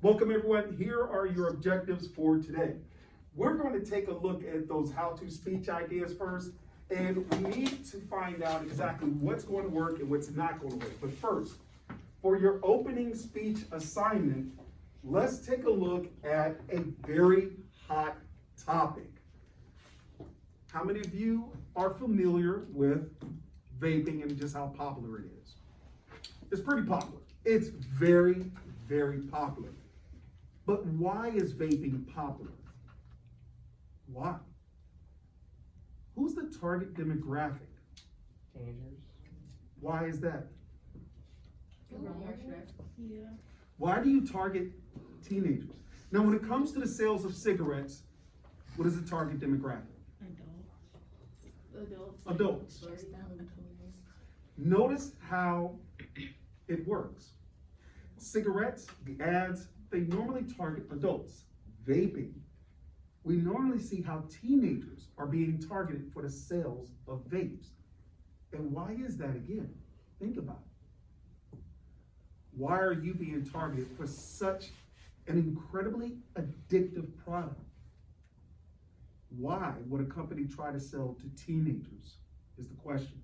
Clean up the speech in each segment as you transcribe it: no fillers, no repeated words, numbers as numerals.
Welcome everyone. Here are your objectives for today. We're going to take a look at those how-to speech ideas first, and we need to find out exactly what's going to work and what's not going to work. But first, for your opening speech assignment, let's take a look at a very hot topic. How many of you are familiar with vaping and just how popular it is? It's pretty popular. It's very, very popular. But why is vaping popular? Why? Who's the target demographic? Teenagers. Why is that? Yeah. Why do you target teenagers? Now, when it comes to the sales of cigarettes, what is the target demographic? Adults. Notice how it works. Cigarettes, the ads, they normally target adults. Vaping, we normally see how teenagers are being targeted for the sales of vapes. And why is that again? Think about it. Why are you being targeted for such an incredibly addictive product? Why would a company try to sell to teenagers is the question.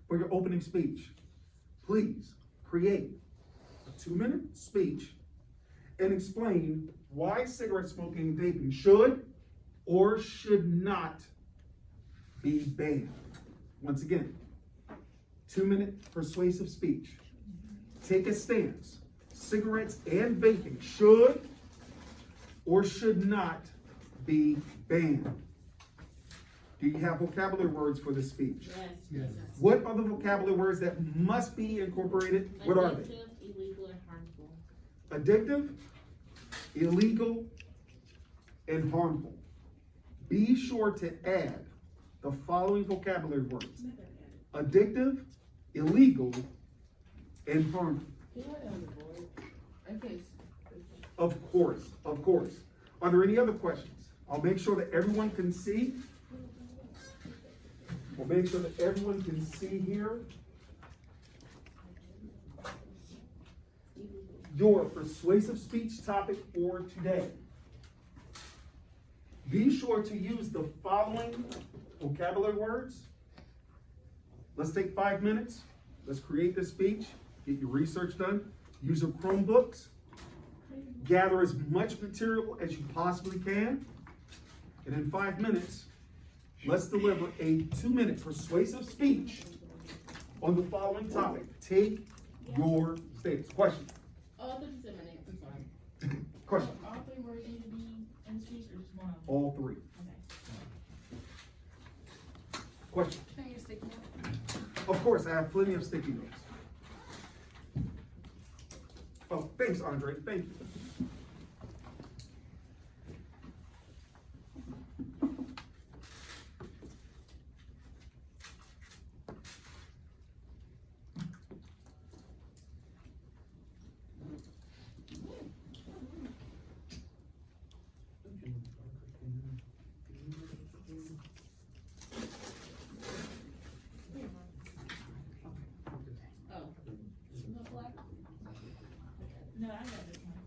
For your opening speech, please create a 2-minute speech and explain why cigarette smoking and vaping should or should not be banned. Once again, 2-minute persuasive speech. Take a stance. Cigarettes and vaping should or should not be banned. Do you have vocabulary words for this speech? Yes. What are the vocabulary words that must be incorporated? What are they? Addictive, illegal, and harmful. Addictive, illegal, and harmful. Be sure to add the following vocabulary words: addictive, illegal, and harmful. Of course. Are there any other questions? I'll make sure that everyone can see. We'll make sure that everyone can see here. Your persuasive speech topic for today. Be sure to use the following vocabulary words. Let's take 5 minutes. Let's create this speech. Get your research done. Use your Chromebooks. Gather as much material as you possibly can. And in 5 minutes, let's deliver a 2-minute persuasive speech on the following topic. Take your stance. Question. Oh, I thought you said my name. I'm sorry. Question. All 3 words need to be in speech or just one of them? All 3. Okay. Question. Can you stick note? Of course, I have plenty of sticky notes. Oh, thanks, Andre. Thank you. Oh. No black? No, I got this one.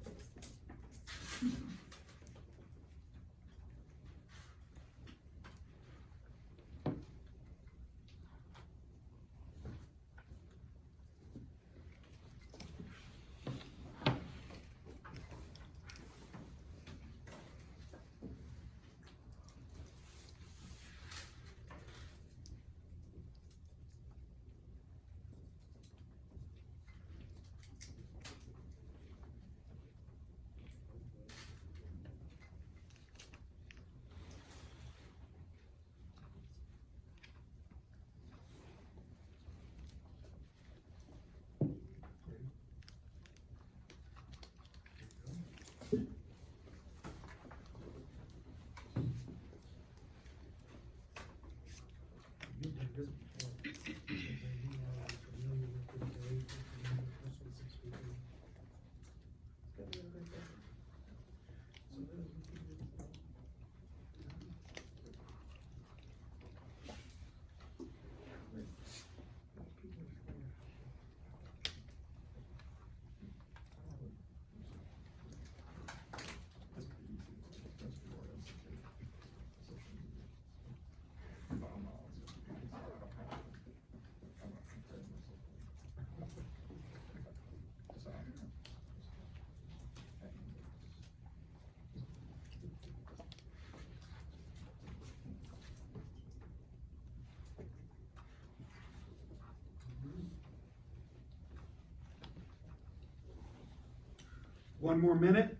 One more minute.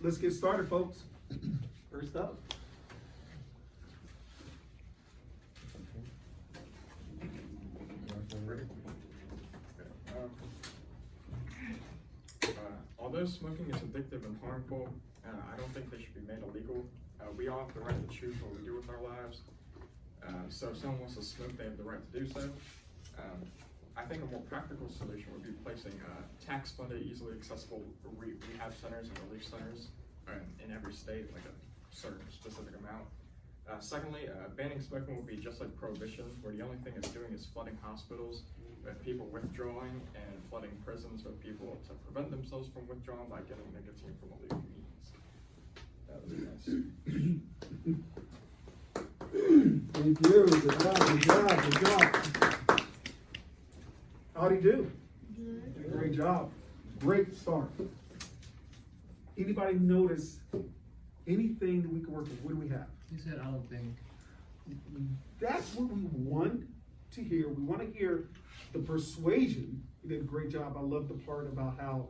Let's get started, folks. First up. Although smoking is addictive and harmful, I don't think they should be made illegal. We all have the right to choose what we do with our lives. So if someone wants to smoke, they have the right to do so. I think a more practical solution would be placing tax-funded, easily accessible rehab centers and relief centers in every state, like a certain specific amount. Secondly, banning smoking would be just like prohibition, where the only thing it's doing is flooding hospitals with people withdrawing and flooding prisons with people to prevent themselves from withdrawing by getting nicotine from illegal means. That was nice. Thank you. Good job. Good job. How'd he do? Good. Great job. Great start. Anybody notice anything that we can work with? What do we have? You said, I don't think. That's what we want to hear. We want to hear the persuasion. You did a great job. I love the part about how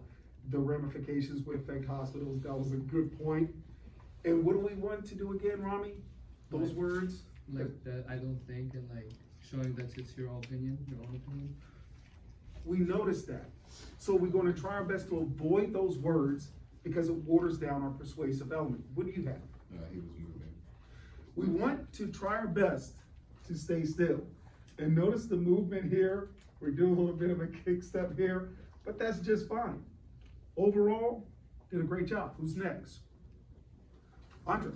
the ramifications would affect hospitals. That was a good point. And what do we want to do again, Rami? Those words? Like that, I don't think, and like showing that it's your opinion, your own opinion. We noticed that. So we're going to try our best to avoid those words because it waters down our persuasive element. What do you have? He was moving. We want to try our best to stay still. And notice the movement here. We're doing a little bit of a kick step here, but that's just fine. Overall, did a great job. Who's next? Andre.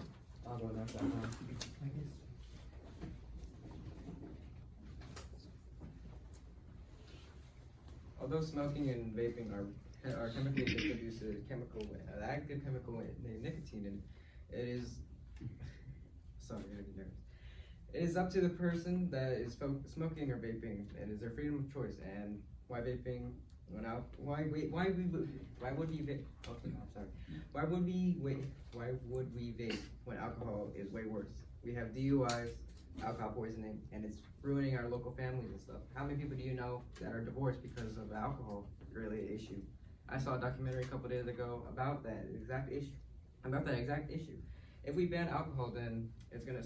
I'll go next that time. Although smoking and vaping are chemically addictive due to active chemical nicotine, and it is sorry, I'm gonna get nervous. It is up to the person that is smoking or vaping, and is their freedom of choice. And why vaping? Why would we vape? Okay, I'm sorry. Why would we vape when alcohol is way worse? We have DUIs, alcohol poisoning, and it's ruining our local families and stuff. How many people do you know that are divorced because of alcohol? Really an issue. I saw a documentary a couple days ago about that exact issue. If we ban alcohol, then it's gonna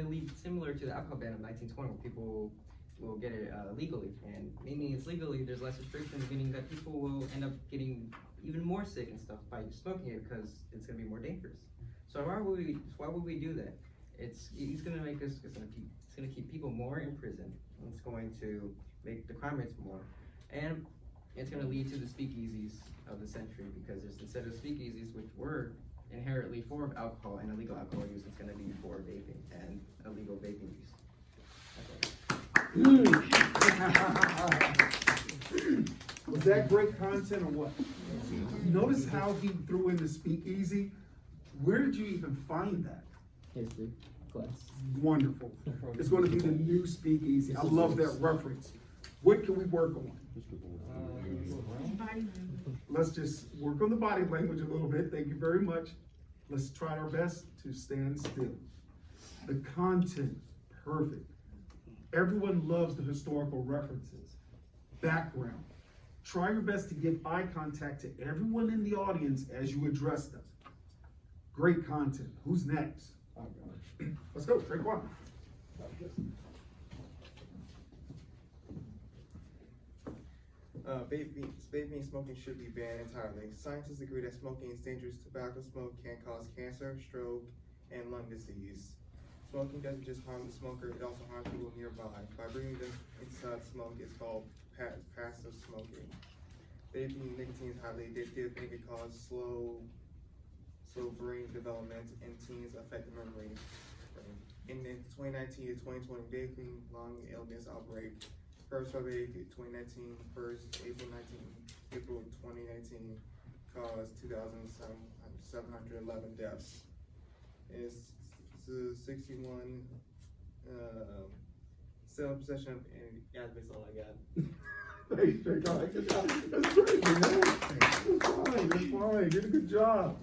lead similar to the alcohol ban of 1920, where people will get it legally, and meaning it's legally, there's less restrictions, meaning that people will end up getting even more sick and stuff by smoking it because it's gonna be more dangerous. So why would we do that? It's gonna keep people more in prison. It's going to make the crime rates more, and it's gonna lead to the speakeasies of the century, because instead of speakeasies, which were inherently for alcohol and illegal alcohol use, it's gonna be for vaping and illegal vaping use. Was that great content or what? Notice how he threw in the speakeasy. Where did you even find that? History class. Wonderful. It's going to be the new speakeasy. I love that reference. What can we work on? Let's just work on the body language a little bit. Thank you very much. Let's try our best to stand still. The content, perfect. Everyone loves the historical references. Background. Try your best to give eye contact to everyone in the audience as you address them. Great content. Who's next? Let's go, Traquan. Vaping and smoking should be banned entirely. Scientists agree that smoking is dangerous. Tobacco smoke can cause cancer, stroke, and lung disease. Smoking doesn't just harm the smoker, it also harms people nearby. By bringing them inside smoke, it's called passive smoking. Vaping nicotine is highly addictive and can cause slow brain development, and teens affect memory. In the 2019 to 2020 vaping lung illness outbreak, first survey 2019, first April 2019 caused 2,711 deaths. It's 61 Sale, possession, and yeah, that's all I got. Hey, Drake, all right, good job. That's great, man. That's fine. You did a good job.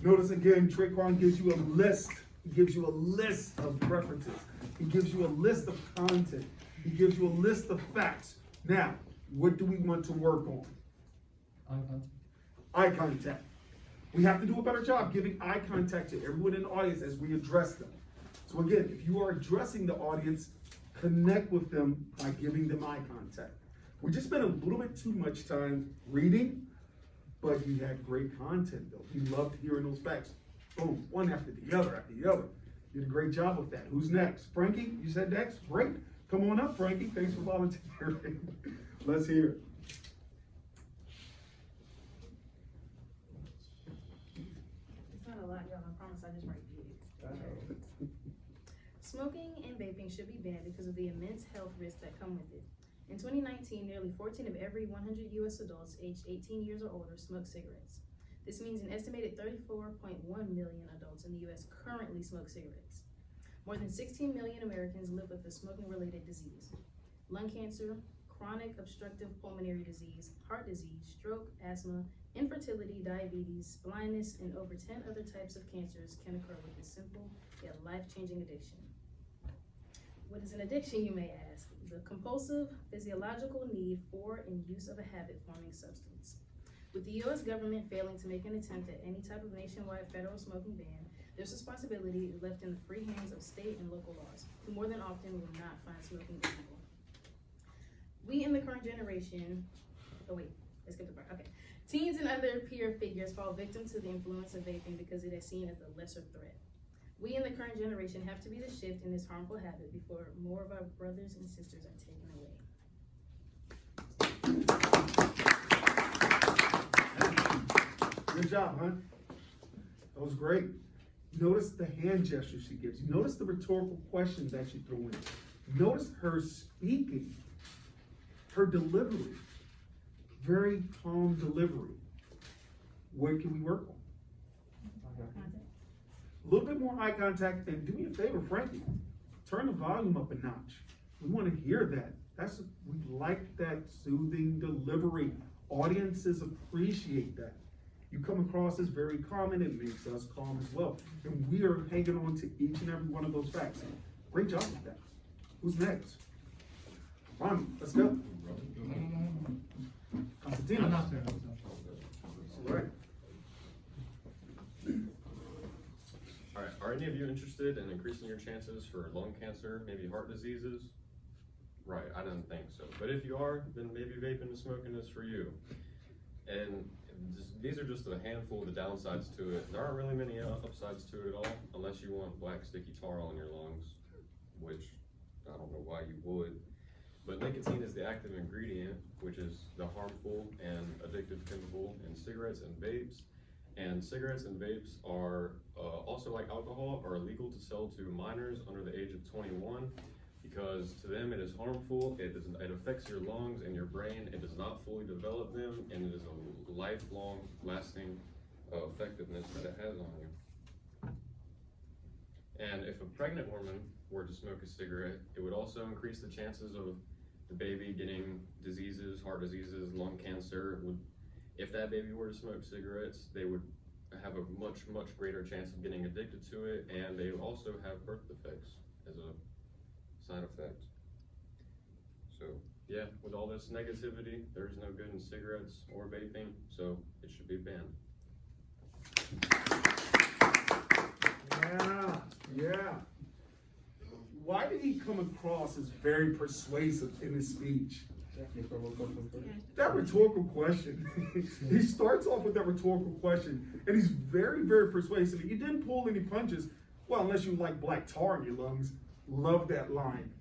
Notice again, Traquan gives you a list. He gives you a list of references. He gives you a list of content. He gives you a list of facts. Now, what do we want to work on? Eye contact. Eye contact. We have to do a better job giving eye contact to everyone in the audience as we address them. So again, if you are addressing the audience, connect with them by giving them eye contact. We just spent a little bit too much time reading, but you had great content though. We loved hearing those facts. Boom, one after the other after the other. You did a great job with that. Who's next? Frankie, you said next? Great. Come on up, Frankie. Thanks for volunteering. Let's hear it. It's not a lot, y'all. I promise I just write big. Smoking and vaping should be banned because of the immense health risks that come with it. In 2019, nearly 14 of every 100 U.S. adults aged 18 years or older smoke cigarettes. This means an estimated 34.1 million adults in the U.S. currently smoke cigarettes. More than 16 million Americans live with a smoking-related disease: lung cancer, chronic obstructive pulmonary disease, heart disease, stroke, asthma, infertility, diabetes, blindness, and over 10 other types of cancers can occur with this simple yet life-changing addiction. What is an addiction, you may ask? The compulsive physiological need for and use of a habit-forming substance. With the U.S. government failing to make an attempt at any type of nationwide federal smoking ban, this responsibility is left in the free hands of state and local laws, who more than often will not find smoking illegal. We in the current generation, let's skip the part, okay. Teens and other peer figures fall victim to the influence of vaping because it is seen as the lesser threat. We in the current generation have to be the shift in this harmful habit before more of our brothers and sisters are taken away. Good job, huh? That was great. Notice the hand gestures she gives. Notice the rhetorical questions that she threw in. Notice her speaking, her delivery. Very calm delivery. What can we work on? A little bit more eye contact, and do me a favor, Frankie, turn the volume up a notch. We want to hear that. We like that soothing delivery. Audiences appreciate that. You come across as very calm, and it makes us calm as well. And we are hanging on to each and every one of those facts. Great job with that. Who's next? Ronnie, let's go. Constantino. I'm not there. All right. All right, are any of you interested in increasing your chances for lung cancer, maybe heart diseases? Right, I didn't think so. But if you are, then maybe vaping and smoking is for you. And these are just a handful of the downsides to it. There aren't really many upsides to it at all, unless you want black sticky tar on your lungs, which I don't know why you would. But nicotine is the active ingredient, which is the harmful and addictive chemical in cigarettes and vapes. And cigarettes and vapes are also, like alcohol, are illegal to sell to minors under the age of 21 because to them it is harmful, it affects your lungs and your brain, it does not fully develop them, and it is a lifelong lasting effectiveness that it has on you. And if a pregnant woman were to smoke a cigarette, it would also increase the chances of the baby getting diseases, heart diseases, lung cancer. If that baby were to smoke cigarettes, they would have a much, much greater chance of getting addicted to it, and they also have birth defects as a side effect. So yeah, with all this negativity, there's no good in cigarettes or vaping, so it should be banned. Yeah. Why did he come across as very persuasive in his speech? That rhetorical question. He starts off with that rhetorical question, and he's very, very persuasive. He didn't pull any punches. Well, unless you like black tar in your lungs. Love that line.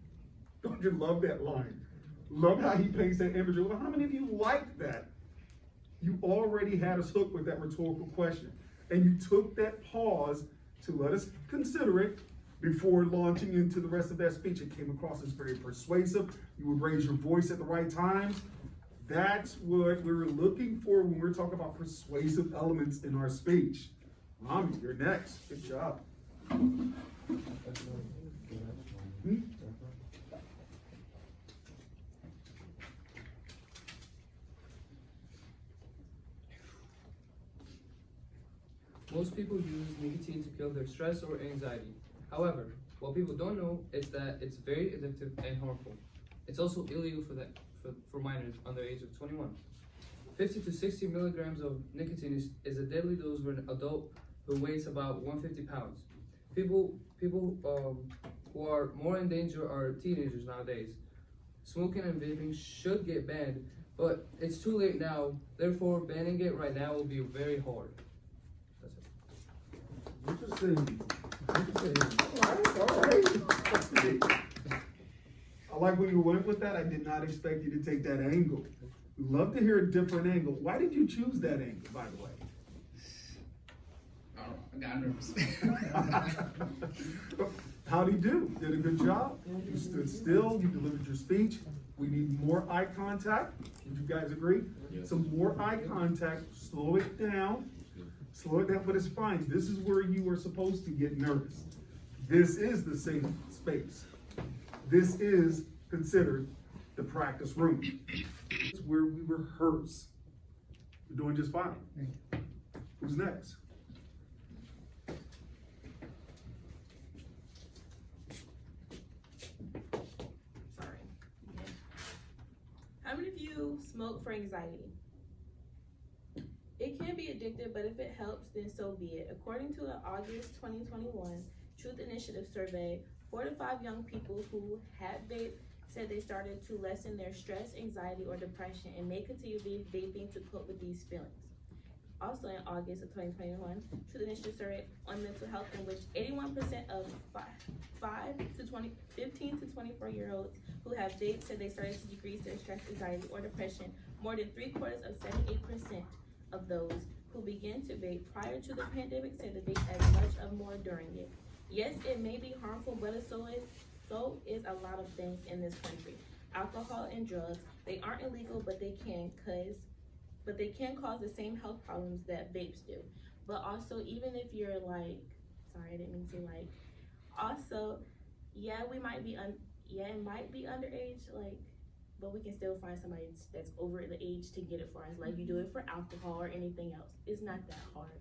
Don't you love that line? Love how he paints that imagery. Well, how many of you like that? You already had us hooked with that rhetorical question, and you took that pause to let us consider it before launching into the rest of that speech. It came across as very persuasive. You would raise your voice at the right times. That's what we were looking for when we're talking about persuasive elements in our speech. Rami, you're next. Good job. Most people use nicotine to kill their stress or anxiety. However, what people don't know is that it's very addictive and harmful. It's also illegal for minors under the age of 21. 50 to 60 milligrams of nicotine is a deadly dose for an adult who weighs about 150 pounds. People who are more in danger are teenagers nowadays. Smoking and vaping should get banned, but it's too late now. Therefore, banning it right now will be very hard. That's it. Interesting. All right. I like where you went with that. I did not expect you to take that angle. We'd love to hear a different angle. Why did you choose that angle, by the way? I don't know. I got nervous. How'd he do? Did a good job? You stood still, you delivered your speech. We need more eye contact. Would you guys agree? Yes. Some more eye contact, slow it down. Slow it down, but it's fine. This is where you are supposed to get nervous. This is the safe space. This is considered the practice room. It's where we rehearse. You're doing just fine. Who's next? Sorry. How many of you smoke for anxiety? It can be addictive, but if it helps, then so be it. According to an August 2021 Truth Initiative survey, 4 to 5 young people who had vaped said they started to lessen their stress, anxiety, or depression and may continue vaping to cope with these feelings. Also in August of 2021, Truth Initiative survey on mental health in which 81% of 15 to 24-year-olds who have vaped said they started to decrease their stress, anxiety, or depression. More than 3/4 of 78% of those who began to vape prior to the pandemic said that they had much of more during it. Yes, it may be harmful, but so is a lot of things in this country. Alcohol and drugs, they aren't illegal, but they can cause the same health problems that vapes do. But also, even if you're like, sorry, I didn't mean to like, also, yeah, it might be underage, like, but we can still find somebody that's over the age to get it for us. Like you do it for alcohol or anything else. It's not that hard.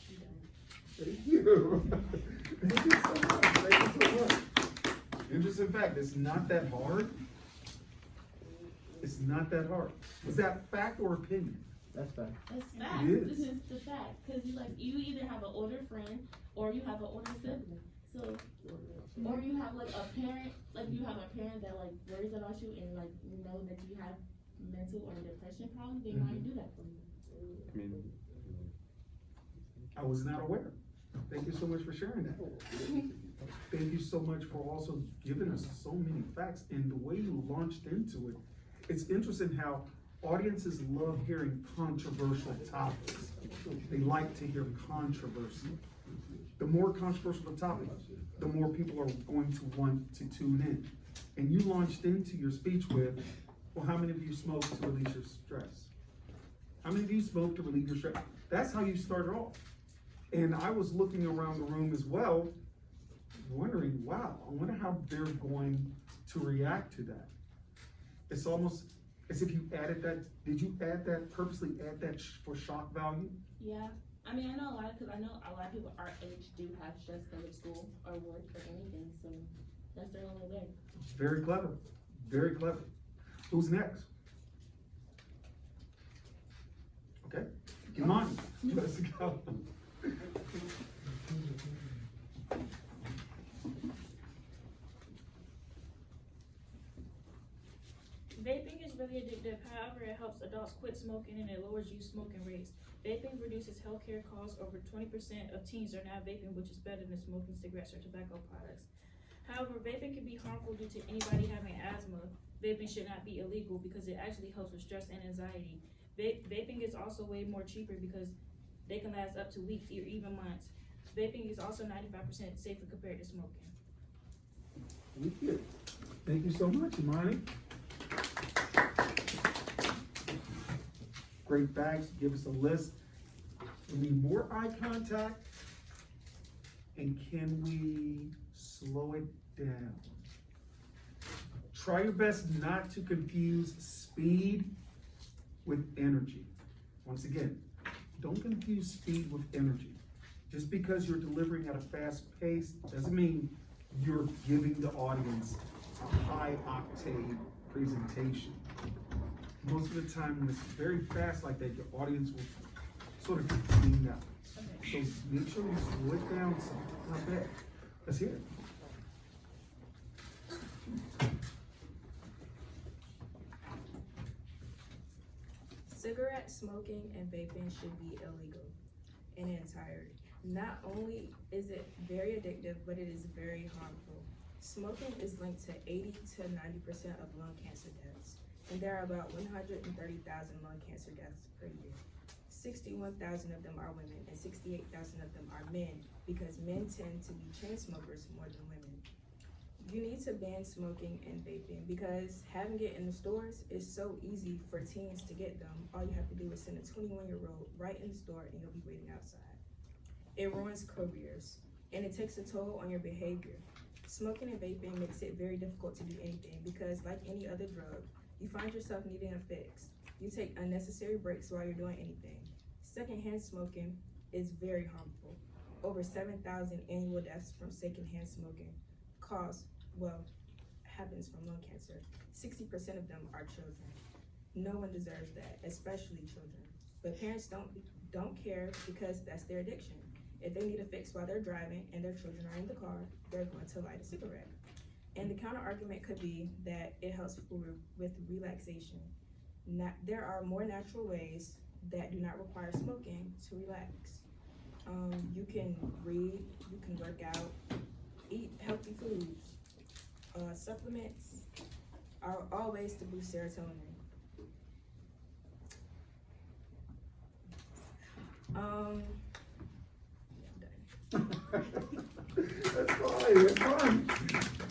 I'm done. Thank you. Thank you so much. Thank you so much. Interesting fact, it's not that hard. It's not that hard. Is that fact or opinion? That's fine. That's fact. It is. This is the fact. Cause you either have an older friend or you have an older sibling. So, or you have like a parent, like you have a parent that like worries about you and like you know that you have mental or depression problems, they might do that for you. I was not aware. Thank you so much for sharing that. Thank you so much for also giving us so many facts and the way you launched into it. It's interesting how audiences love hearing controversial topics. They like to hear controversy. The more controversial the topic, the more people are going to want to tune in. And you launched into your speech with, well, how many of you smoke to release your stress? How many of you smoke to relieve your stress? That's how you started off. And I was looking around the room as well, wondering, wow, I wonder how they're going to react to that. It's almost as if you added that, did you purposely add that for shock value? Yeah. I mean, I know a lot of people our age do have stress because of school or work or anything, so that's their only way. Very clever, very clever. Who's next? Okay, Imani, let's go. Vaping is really addictive. However, it helps adults quit smoking and it lowers youth smoking rates. Vaping reduces healthcare costs. Over 20% of teens are now vaping, which is better than smoking cigarettes or tobacco products. However, vaping can be harmful due to anybody having asthma. Vaping should not be illegal because it actually helps with stress and anxiety. Vaping is also way more cheaper because they can last up to weeks or even months. Vaping is also 95% safer compared to smoking. Thank you. Thank you so much, Imani. Great facts, give us a list. We need more eye contact. And can we slow it down? Try your best not to confuse speed with energy. Once again, don't confuse speed with energy. Just because you're delivering at a fast pace doesn't mean you're giving the audience a high octane presentation. Most of the time, when it's very fast like that, your audience will sort of get cleaned out. So make sure you slow it down some. Not bad. Let's hear it. Cigarette smoking and vaping should be illegal in entirety. Not only is it very addictive, but it is very harmful. Smoking is linked to 80 to 90% of lung cancer deaths, and there are about 130,000 lung cancer deaths per year. 61,000 of them are women, and 68,000 of them are men, because men tend to be chain smokers more than women. You need to ban smoking and vaping because having it in the stores is so easy for teens to get them. All you have to do is send a 21-year-old right in the store and you'll be waiting outside. It ruins careers and it takes a toll on your behavior. Smoking and vaping makes it very difficult to do anything because, like any other drug, you find yourself needing a fix. You take unnecessary breaks while you're doing anything. Secondhand smoking is very harmful. Over 7,000 annual deaths from secondhand smoking happens from lung cancer. 60% of them are children. No one deserves that, especially children. But parents don't care because that's their addiction. If they need a fix while they're driving and their children are in the car, they're going to light a cigarette. And the counter argument could be that it helps people with relaxation. There are more natural ways that do not require smoking to relax. You can read, you can work out, eat healthy foods. Supplements are all ways to boost serotonin. That's fine.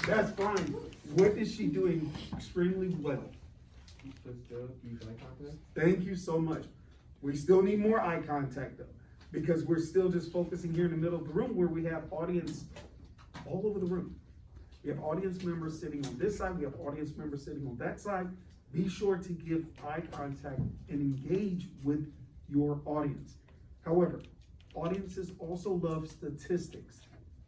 That's fine. What is she doing extremely well? Thank you so much. We still need more eye contact though, because we're still just focusing here in the middle of the room where we have audience all over the room. We have audience members sitting on this side, we have audience members sitting on that side. Be sure to give eye contact and engage with your audience. However, audiences also love statistics,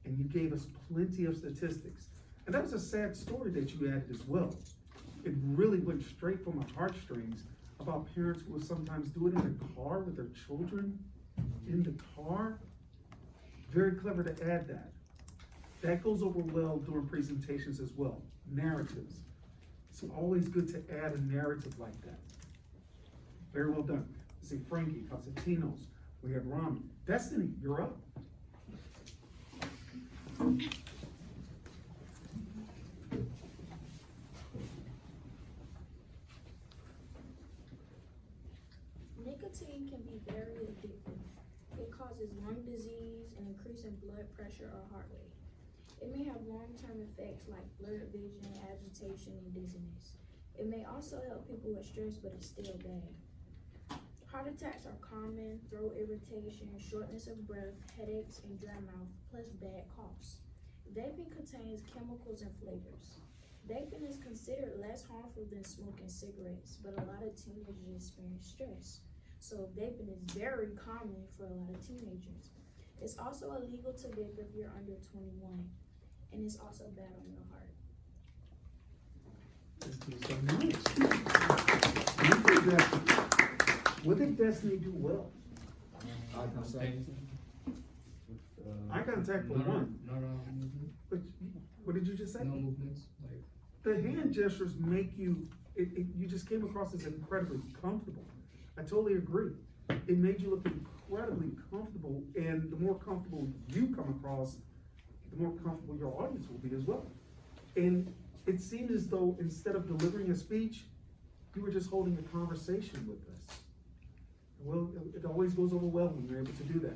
and you gave us plenty of statistics. And that was a sad story that you added as well. It really went straight from my heartstrings about parents who will sometimes do it in the car with their children in the car. Very clever to add that. That goes over well during presentations as well. Narratives. It's always good to add a narrative like that. Very well done. Let's see, Frankie, Constantinos. We have Rami. Destiny, you're up. Nicotine can be very addictive. It causes lung disease, an increase in blood pressure or heart rate. It may have long-term effects like blurred vision, agitation, and dizziness. It may also help people with stress, but it's still bad. Heart attacks are common, throat irritation, shortness of breath, headaches, and dry mouth, plus bad coughs. Vaping contains chemicals and flavors. Vaping is considered less harmful than smoking cigarettes, but a lot of teenagers experience stress. So vaping is very common for a lot of teenagers. It's also illegal to vape if you're under 21, and it's also bad on your heart. Thank you so much. Thank you, Destiny. What did Destiny do well? Eye contact. Eye contact for one. But what did you just say? No movements. Like The hand gestures make you, you just came across as incredibly comfortable. I totally agree. It made you look incredibly comfortable, and the more comfortable you come across, the more comfortable your audience will be as well. And it seemed as though instead of delivering a speech, you were just holding a conversation with us. Well, it always goes over well when you're able to do that.